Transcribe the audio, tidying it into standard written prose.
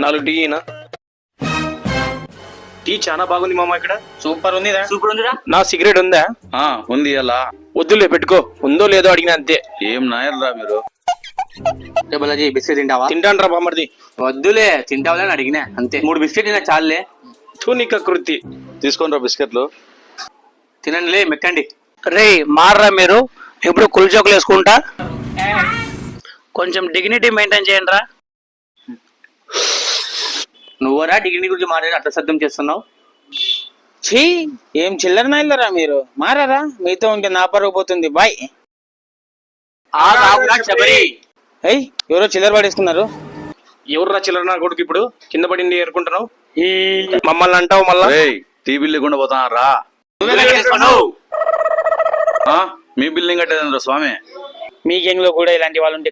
4 టీనా? Tea చాలా బాగుంది మామ. ఇక్కడ సూపర్ ఉంది. సూపర్ ఉందిరా. నా సిగరెట్ ఉందా? ఉంది. అలా వద్దులే, పెట్టుకో. ఉందో లేదో అడిగిన అంతే. ఏం నాయర్రా మీరు? బాలాజీ బిస్కెట్ తింటావా? తింటాను రా బామ్మర్ది. వద్దులే, తింటావులే అని అడిగినా అంతే. 3 బిస్కెట్ తిన్నా చాలులే. తూనిక కృతి. తీసుకోండి రా బిస్కెట్లు. తినండిలే, మెక్కండి. రే మారరా మీరు. ఇప్పుడు కుల్చోకులు వేసుకుంటా. కొంచెం డిగ్నిటీ మెయింటైన్ చేయండి రా. నువ్వరా డిగ్రీ గురించి మాట్లాడి అట్లా శబ్దం చేస్తున్నావు? ఛీ, ఏం చిల్లర నాయలరా మీరు. మారారా, మీతో ఉంటే నా పరుగు పోతుంది. బాయ్. ఏయ్, ఎవరో చిల్లర పడేసుకున్నారు. ఎవర్రా చిల్లర నా కొడుకు? ఇప్పుడు కింద పడింది ఏరుకుంటున్నావు. మమ్మల్ని అంటావు మళ్ళా? టీ బిల్ లేకుండా పోతాను రా. మీ బిల్లింగ్ కట్టేదండి స్వామి. మీ గ్యాంగ్ లో కూడా ఇలాంటి వాళ్ళు ఉంటే